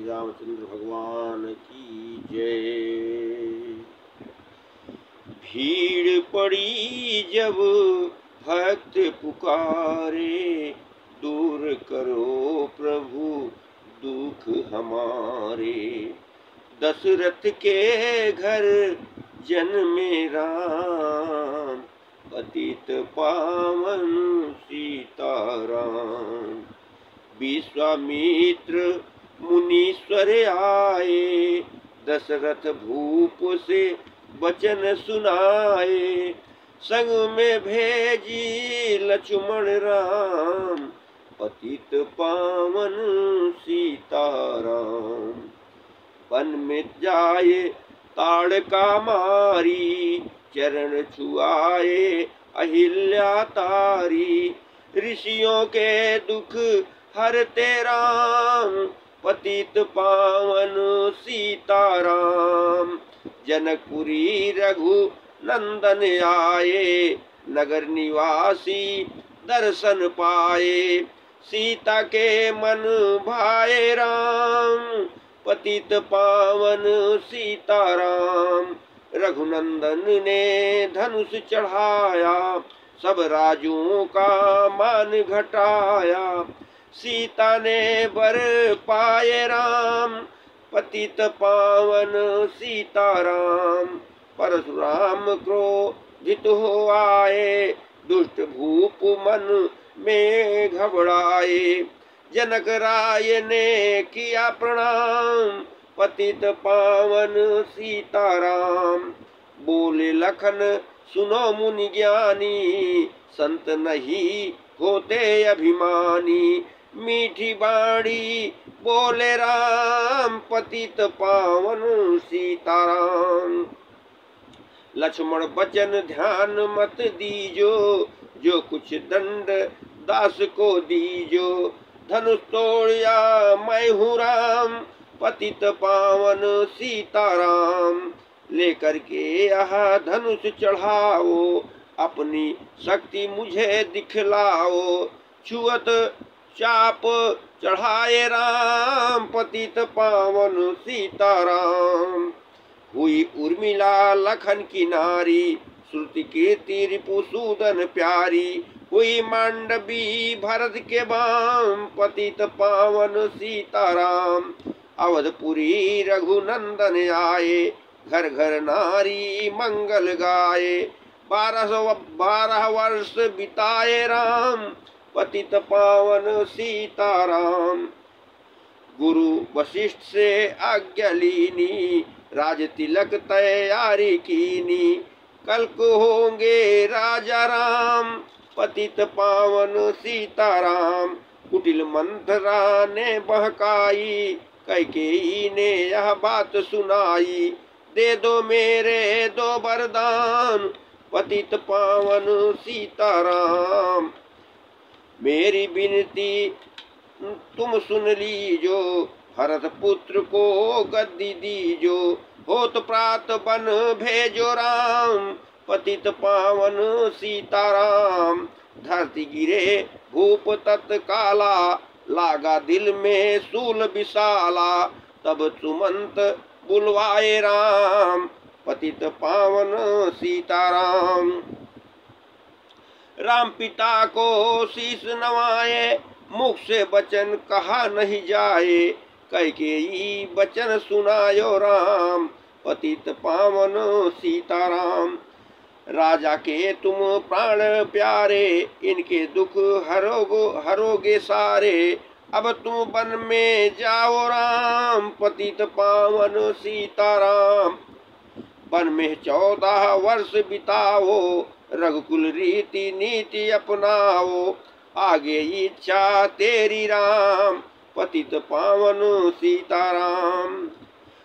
श्री रामचंद्र भगवान की जय। भीड़ पड़ी जब भक्त पुकारे, दूर करो प्रभु दुख हमारे। दशरथ के घर जन्मे राम, पतित पावन सीताराम। विश्वामित्र मुनीश्वर आए, दशरथ भूप से वचन सुनाए। संग में भेजी लक्ष्मण राम, पतित पावन सीताराम। वन में जाए ताड़का मारी, चरण छुआए अहिल्या तारी। ऋषियों के दुख हरते राम, पतित पावन सीताराम। जनकपुरी रघु नंदन आए, नगर निवासी दर्शन पाए। सीता के मन भाए राम, पतित पावन सीताराम। रघुनंदन ने धनुष चढ़ाया, सब राजुओं का मान घटाया। सीता ने वर पाए राम, पतित पावन सीताराम। परशुराम क्रोधित हो आए, दुष्ट भूप मन में घबराए। जनक राय ने किया प्रणाम, पतित पावन सीताराम। बोले लखन सुनो मुनि ज्ञानी, संत नहीं होते अभिमानी। मीठी बाणी बोले राम, पतित पावन सीताराम। लक्ष्मण बचन ध्यान मत दीजो, जो कुछ दंड दास को दीजो। धनुष तोड़िया मैं हूँ राम, पतित पावन सीताराम। लेकर के यहाँ धनुष चढ़ाओ, अपनी शक्ति मुझे दिखलाओ। छुअत चाप चढ़ाए राम, पतित पावन सीताराम। हुई उर्मिला लखन की नारी, श्रुति कीर्ति रिपुसूदन प्यारी। हुई मांडवी भरत के बाम, पतित पावन सीताराम। अवधपुरी रघुनंदन आए, घर घर नारी मंगल गाए। 12 वर्ष बिताए राम, पतित पावन सीताराम। गुरु वशिष्ठ से आज्ञा लीनी, राज तिलक तैयारी कीनी। कल को होंगे राजा राम, पतित पावन सीताराम। कुटिल मंथरा ने बहकाई, कैकेयी ने यह बात सुनाई। दे दो मेरे 2 वरदान, पतित पावन सीताराम। मेरी विनती तुम सुन लीजो, भरत पुत्र को गद्दी दीजो। हो तो प्रात बन भेजो राम, पतित पावन सीताराम। धरती गिरे भूप तत्काला, लागा दिल में सूल विशाला। तब सुमंत बुलवाए राम, पतित पावन सीताराम। राम पिता को शीश नवाए, मुख से वचन कहा नहीं जाए। कैकेयी वचन सुनायो राम, पतित पावन सीताराम। राजा के तुम प्राण प्यारे, इनके दुख हरोगे सारे। अब तुम वन में जाओ राम, पतित पावन सीताराम। वन में 14 वर्ष बिताओ, रघुकुल रीति नीति अपनाओ। आगे इच्छा तेरी राम, पतित पावन सीताराम।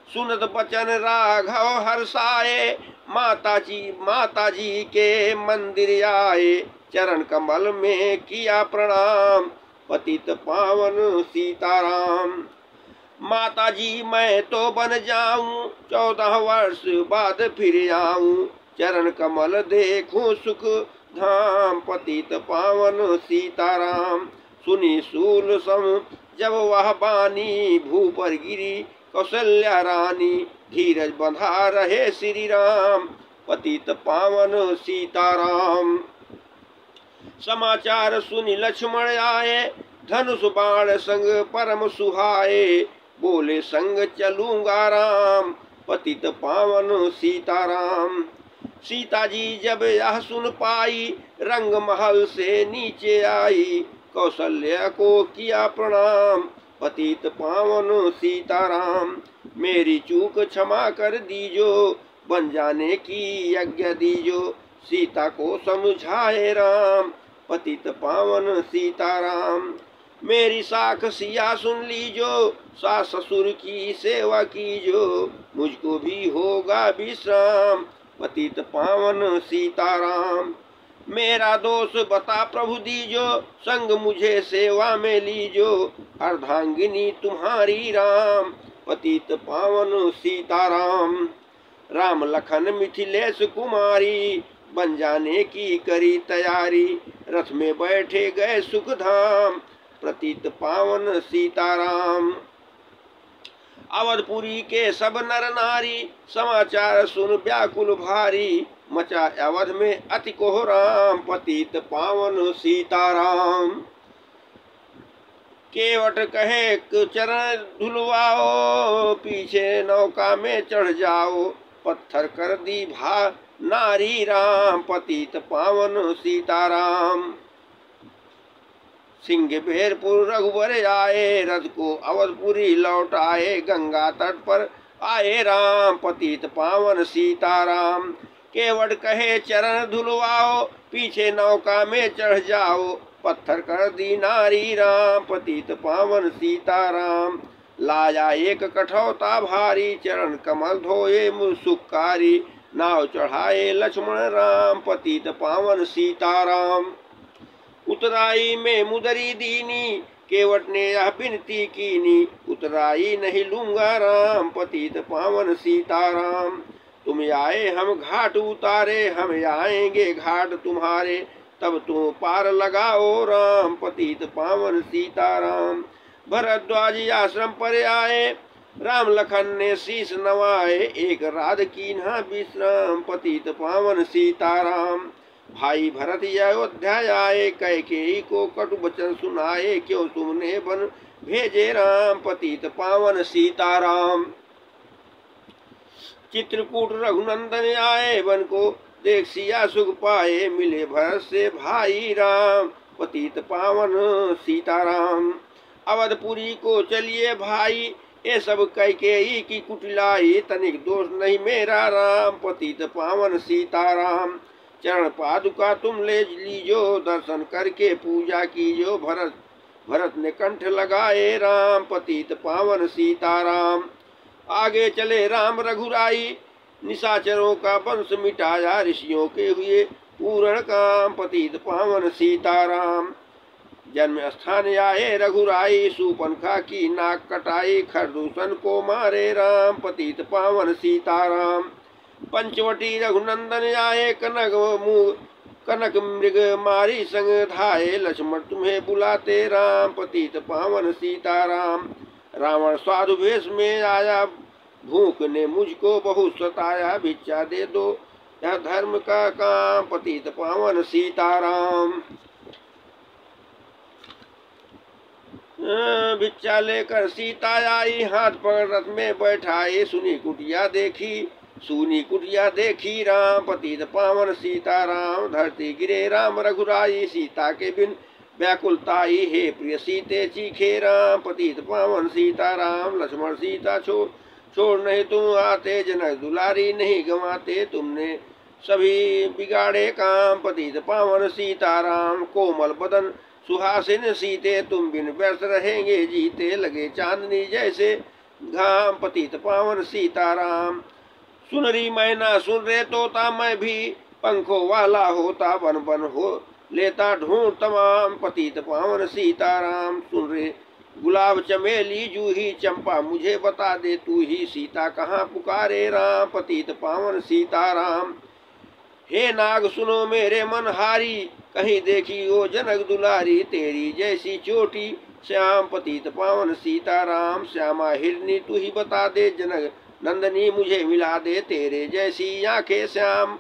सुनत बचन राघव हर्षाए, माता जी के मंदिर आए। चरण कमल में किया प्रणाम, पतित पावन सीताराम। माता जी मैं तो बन जाऊं, 14 वर्ष बाद फिर आऊं। चरण कमल देखूं सुख धाम, पतित पावन सीताराम। सुनी सूल सम जब वह बानी, भू पर गिरी कौशल्या रानी। धीरज बंधा रहे श्री राम, पतित पावन सीताराम। समाचार सुनि लक्ष्मण आए, धनुष बाण संग परम सुहाए। बोले संग चलूंगा राम, पतित पावन सीताराम। सीता जी जब यह सुन पाई, रंग महल से नीचे आई। कौशल्या को किया प्रणाम, पतित पावन सीताराम। मेरी चूक क्षमा कर दीजो, बन जाने की आज्ञा दीजो। सीता को समझाए राम, पतित पावन सीताराम। मेरी साख सिया सुन लीजो, सास ससुर की सेवा कीजो। मुझको भी होगा विश्राम, पतित पावन सीताराम। मेरा दोष बता प्रभु दीजो, संग मुझे सेवा में लीजो। अर्धांगिनी तुम्हारी राम, पतित पावन सीताराम। राम लखन मिथिलेश कुमारी, बन जाने की करी तैयारी। रथ में बैठे गए सुख धाम, पतित पावन सीताराम। अवधपुरी के सब नर नारी, समाचार सुन व्याकुल भारी। मचा अवध में अति कोहराम, पतित पावन सीताराम। केवट कहे चरण धुलवाओ, पीछे नौका में चढ़ जाओ। पत्थर कर दी भा नारी राम, पतित पावन सीताराम। सिंह बेरपुर रघुवर आए, रथ को अवधपुरी लौट आए। गंगा तट पर आए राम, पतित पावन सीताराम। केवट कहे चरण धुलवाओ, पीछे नौका में चढ़ जाओ। पत्थर कर दी नारी राम, पतित पावन सीताराम। लाया एक कठौता भारी, चरण कमल धोए मुसुकारी। नाव चढ़ाए लक्ष्मण राम, पतित पावन सीताराम। उतराई में मुदरी दीनी, केवट ने यह विनती कीनी। उतराई नहीं लूंगा राम, पतित पावन सीताराम। तुम आए हम घाट उतारे, हम आएंगे घाट तुम्हारे। तब तुम पार लगाओ राम, पतित पावन सीताराम। भरद्वाज आश्रम पर आए, राम लखन ने शीश नवाए। एक रात कीन्हा विश्राम, पतित पावन सीताराम। भाई भरत अयोध्या आए, कैकेयी को कटु वचन सुनाए। क्यों तुमने बन भेजे राम, पतित पावन सीताराम। चित्रकूट रघुनंदन आए, वन को देख सिया सुख पाए। मिले भरत से भाई राम, पतित पावन सीताराम। अवधपुरी को चलिए भाई, ये सब कैकेयी की कुटिलाई। तनिक दोष नहीं मेरा राम, पतित पावन सीताराम। चरण पादुका तुम ले लीजो, दर्शन करके पूजा कीजो। भरत ने कंठ लगाए राम, पतित पावन सीताराम। आगे चले राम रघुराई, निशाचरों का वंश मिटाया। ऋषियों के हुए पूर्ण काम, पतित पावन सीताराम। जन्म स्थान आए रघुराई, सूपनखा की नाक कटाई। खरदूषण को मारे राम, पतित पावन सीताराम। पंचवटी रघुनंदन आए, कनक मृग मारी संग धाये। लक्ष्मण तुम्हें बुलाते राम, पतित पावन सीताराम। रावण साधु वेश में आया, भूख ने मुझको बहुत सताया। भिक्षा दे दो यह धर्म का काम, पतित पावन सीताराम। भिक्षा लेकर सीता आई, हाथ पकड़ रथ में बैठाई। सुनी कुटिया देखी राम, पतित पावन सीताराम। धरती गिरे राम रघुराई, सीता के बिन व्याकुलताई। हे प्रिय सीते चीखे राम, पतित पावन सीताराम। लक्ष्मण सीता छोड़ नहीं तुम आते, जनक दुलारी नहीं गंवाते। तुमने सभी बिगाड़े काम, पतित पावन सीताराम। कोमल बदन सुहासिन सीते, तुम बिन व्यर्थ रहेंगे जीते। लगे चांदनी जैसे घाम, पतित पावन सीताराम। सुनरी मैना सुन रे तोता, मैं भी पंखों वाला होता। बन बन हो लेता ढूंढ तमाम, पतित पावन सीताराम। सुन रे गुलाब चमेली जूही चंपा, मुझे बता दे तू ही। सीता कहाँ पुकारे राम, पतित पावन सीताराम। हे नाग सुनो मेरे मन हारी, कहीं देखी ओ जनक दुलारी, तेरी जैसी चोटी श्याम पतित पावन सीताराम। श्यामा हिरनी तू ही बता दे, जनक नंदनी मुझे मिला दे, तेरे जैसी आंखें श्याम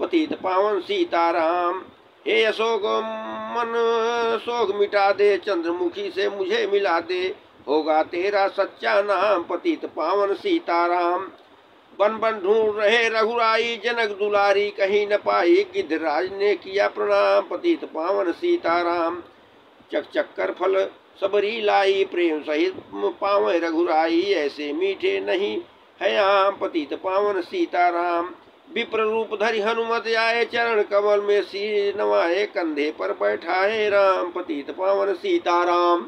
पतित पावन सीताराम। हे अशोक मन शोक मिटा दे, चंद्रमुखी से मुझे मिला दे, होगा तेरा सच्चा नाम पतित पावन सीताराम। बन बन ढूंढ रहे रघुराई, जनक दुलारी कहीं न पाई, गिद्धराज ने किया प्रणाम पतित पावन सीताराम। चक चक कर फल सबरी लाई, प्रेम सहित पावे रघुराई, ऐसे मीठे नहीं है आम पतित पावन सीताराम। विप्र रूप धरि हनुमत आए, चरण कमल में सिर नवाए, कंधे पर बैठाए राम पतित पावन सीताराम।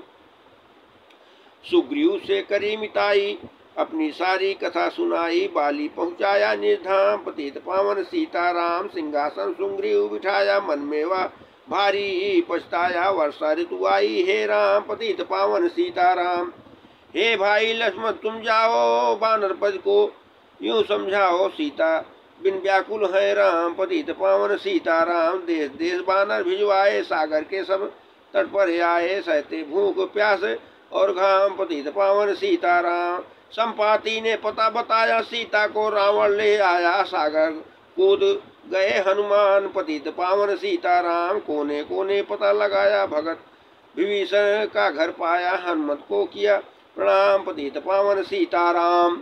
सुग्रीव से करी मिताई, अपनी सारी कथा सुनाई, बाली पहुँचाया निर्धाम पतित पावन सीताराम। सिंहासन सुग्रीव बिठाया, मन में वा भारी पछताया, वर्षा ऋतु आई, हे राम पतित पावन सीताराम। हे भाई लक्ष्मण तुम जाओ, वानर पद को यूं समझाओ, सीता बिन व्याकुल है राम पतित पावन सीताराम। देश देश बानर भिजवाए, सागर के सब तट पर आए, सहते भूख प्यास और घाम पतित पावन सीताराम। संपाति ने पता बताया, सीता को रावण ले आया, सागर कूद गए हनुमान पतित पावन सीताराम। कोने कोने पता लगाया, भगत विभीषण का घर पाया, हनुमत को किया प्रणाम पतित पावन सीताराम।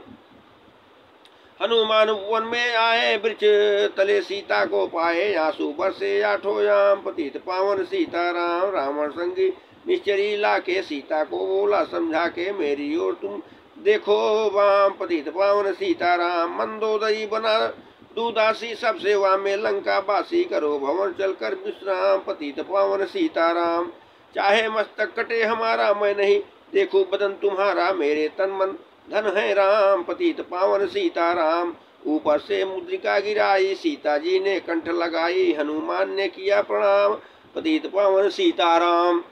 हनुमान वन में आए, वृक्ष तले सीता को पाए, आंसू बरसे आठों याम पतित पावन सीताराम। रावण संगी निश्चरी लाके, सीता को बोला समझा के, मेरी ओर तुम देखो वाम पतित पावन सीताराम। मंदोदरी बना दूदासी, सब सेवा में लंका बासी, करो भवन चलकर विश्राम पतित पावन सीताराम। चाहे मस्तक कटे हमारा मैं नहीं देखूं बदन तुम्हारा, मेरे तन मन धन है राम पतित पावन सीताराम। ऊपर से मुद्रिका गिराई, सीता जी ने कंठ लगाई, हनुमान ने किया प्रणाम पतित पावन सीताराम।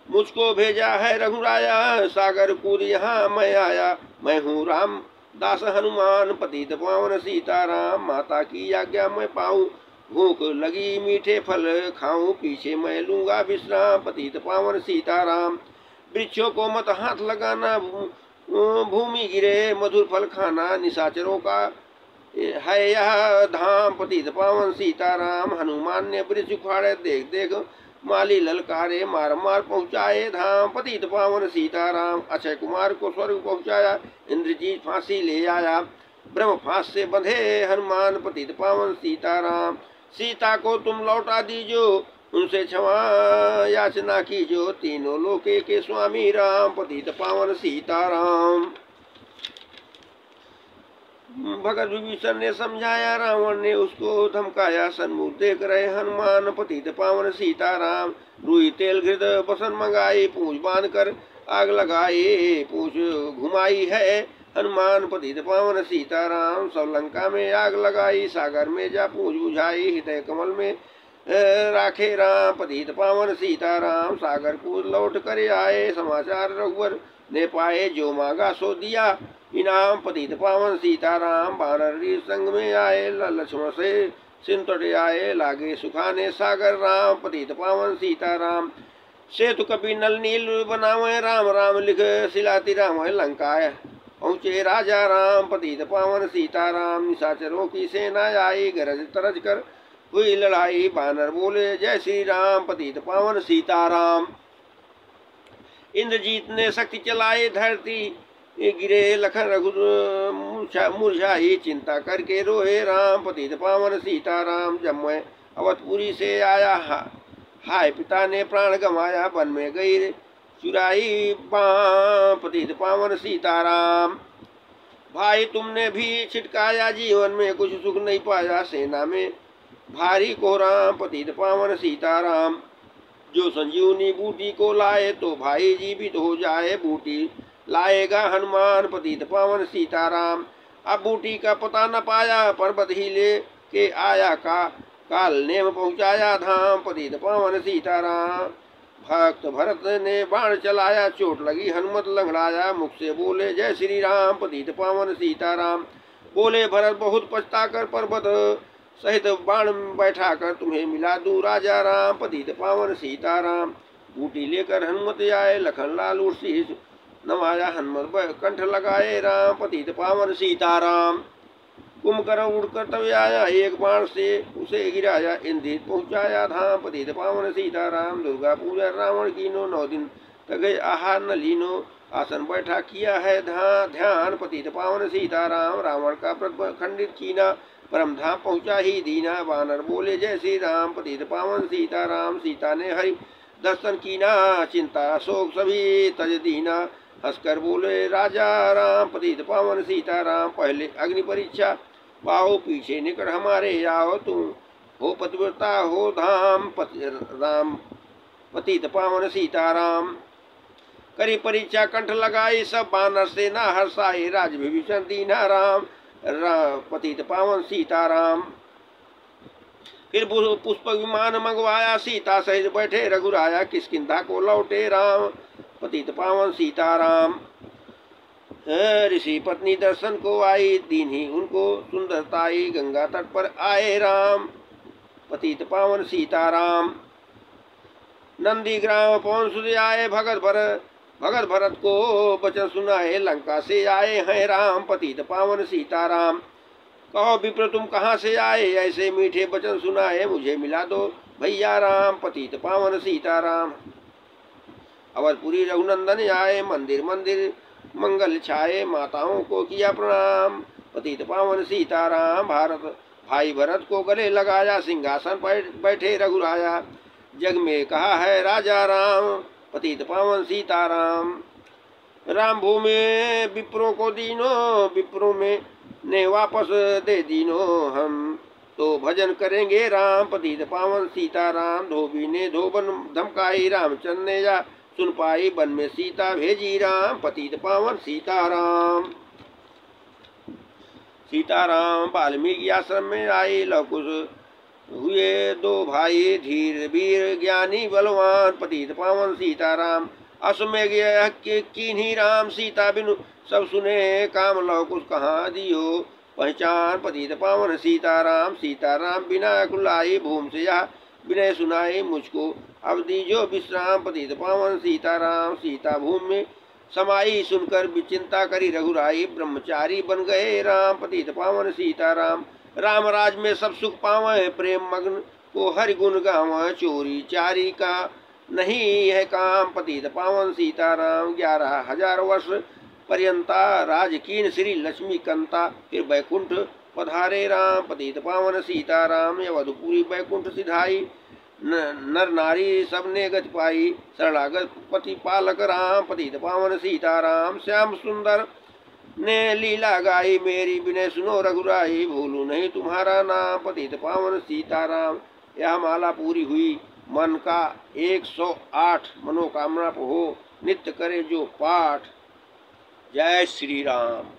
मुझको भेजा है रघुराया, सागर कूद यहाँ मैं आया, मैं हूँ राम दास हनुमान पतित पावन सीताराम। माता की आज्ञा मैं पाऊँ, भूख लगी मीठे फल खाऊं, पीछे मैं लूंगा विश्राम पतित पावन सीताराम। वृक्षों को मत हाथ लगाना, भूमि गिरे मधुर फल खाना, निशाचरों का है यह धाम पतित पावन सीताराम। हनुमान ने वृक्ष उखाड़े, देख देख माली ललकारे, मार मार पहुँचाए धाम पतित पावन सीताराम। अक्षय कुमार को स्वर्ग पहुँचाया, इंद्रजीत फांसी ले आया, ब्रह्म फांस से बंधे हनुमान पतित पावन सीताराम। सीता को तुम लौटा दीजो, उनसे क्षमा याचना कीजो, तीनों लोके के स्वामी राम पतित पावन सीताराम। भगत विभीषण ने समझाया, रावण ने उसको धमकाया, सन्मुख देख रहे हनुमान पतित पावन सीताराम। रुई तेल घृत बसन मंगाई, पूंछ बांध कर आग लगाई, पूंछ घुमाई है हनुमान पतित पावन सीताराम। सब लंका में आग लगाई, सागर में जा पूंछ बुझाई, हृदय कमल में राखे राम पतित पावन सीताराम। सागर कूद लौट कर आए, समाचार रघुवर ने पाए, जो मांगा सो दिया इनाम पतित पावन सीताराम। वानर संग में आए, लक्ष्मण से सिंतट आए, लागे सुखाने सागर राम पतित पावन सीताराम। सेतु कपि नल नील बनावे, राम राम लिख सिलाती राम लंका पहुँचे राजा राम पतित पावन सीताराम। निशाचरों की सेना आई, गरज तरज कर हुई लड़ाई, बानर बोले जय श्री राम पतित पावन सीताराम। इंद्रजीत ने शक्ति चलाई, धरती गिरे लखन रघु मुरझाई, चिंता करके रोए राम पतित पावन सीताराम। जब मैं अवधपुरी से आया, हाय पिता ने प्राण गंवाया, वन में गई चुराई बाँ पतित पावन सीताराम। भाई तुमने भी छिटकाया, जीवन में कुछ सुख नहीं पाया, सेना में भारी कोहराम पतित पावन सीताराम। जो संजीवनी बूटी को लाए, तो भाई जीवित हो जाए, बूटी लाएगा हनुमान पतित पावन सीताराम। अब बूटी का पता न पाया, पर्वत ही ले के आया, काल ने पहुँचाया धाम पतित पावन सीताराम। भक्त भरत ने बाण चलाया, चोट लगी हनुमत लंगड़ाया, मुख से बोले जय श्री राम पतित पावन सीताराम। बोले भरत बहुत पछता कर पर्वत सहित बाण बैठा कर तुम्हें मिला दूं राजा राम, पतित पावन सीताराम। बूटी लेकर हनुमत आए, लखन लाल शीश नवाया, हनुमत कंठ लगाए राम, पतित पावन सीताराम। कुंभकर्ण उड़कर तब आया, एक बाण से उसे गिराया, इंद्रित पहुंचाया धाम, पतित पावन सीताराम। दुर्गा पूजा रावण कीनो, 9 दिन तक आहार न लीनो, आसन बैठा किया है ध्यान, पतित पावन सीताराम। रावण का व्रत खंडित कीना, परम धाम पहुंचा ही दीना, वानर बोले जय श्री राम, पतित पावन सीताराम। सीता ने हरि दर्शन कीना, चिंता शोक सभी तज दीना, हंसकर बोले राजा राम, पतित पावन सीताराम। पहले अग्नि परीक्षा पाओ, पीछे निकट हमारे आओ, तुम हो पतिव्रता हो धाम, राम पतित पावन सीताराम। करी परीक्षा कंठ लगाई, सब बानर से ना हर्षाए, राज विभीषण दीना राम, पतित पावन सीताराम। फिर पुष्पक विमान मंगवाया, सीता सहित बैठे रघुराया, किष्किंधा को लौटे राम, पतित पावन सीताराम। ऋषि पत्नी दर्शन को आई, दीन्ही उनको सुंदरताई, गंगा तट पर आए राम, पतित पावन सीताराम। नंदी ग्राम पवन सुध आए, भगत भरत को वचन सुनाए, लंका से आए हैं राम, पतित पावन सीताराम। कहो विप्र तुम कहाँ से आए, ऐसे मीठे वचन सुनाए, मुझे मिला दो भैया राम, पतित पावन सीताराम। अवधपुरी रघुनंदन आए, मंदिर मंदिर मंगल छाए, माताओं को किया प्रणाम, पतित पावन सीताराम। भाई भरत को गले लगाया, सिंहासन पर बैठे रघुराया, जग में कहा है राजा राम, पतित पावन सीताराम। राम भूमि विप्रों को दीनो, विप्रों में ने वापस दे दीनो, हम तो भजन करेंगे राम, पतित पावन सीताराम। धोबी ने धोबन धमकाई, रामचंद्र ने जा सुन पाई, वन में सीता भेजी राम, पतित पावन सीताराम। सीताराम वाल्मीकि आश्रम में आए, लवकुश हुए 2 भाई, धीर वीर ज्ञानी बलवान, पतित पावन सीताराम। अश्वमेघ कीन्ही राम, सीता बिनु सब सुने काम, लवकुश कहाँ दियो पहचान, पतित पावन सीताराम। सीताराम बिना कुलाई, भूम से यह विनय सुनाई, मुझको अब दीजो विश्राम, पतित पावन सीताराम। सीता भूमि में समाई, सुनकर विचिंता करी रघुराई, ब्रह्मचारी बन गए राम, पतित पावन सीताराम। राम राज में सब सुख पावे, प्रेम मग्न को हरि गुण गावे, चोरी चारी का नहीं है काम, पतित पावन सीताराम। 11,000 वर्ष पर्यंता राजकीन श्री लक्ष्मी कंता, फिर बैकुंठ पधारे राम, पतित पावन सीताराम। अवधपुरी बैकुंठ सिधाई, नर नारी सबने गति पाई, शरणागत पति पालक राम, पतित पावन सीताराम। श्याम सुंदर ने लीला गाई, मेरी विनय सुनो रघुराई, भूलू नहीं तुम्हारा नाम, पतित पावन सीताराम। यह माला पूरी हुई, मन का 108 मनोकामना हो, नित्य करे जो पाठ। जय श्री राम।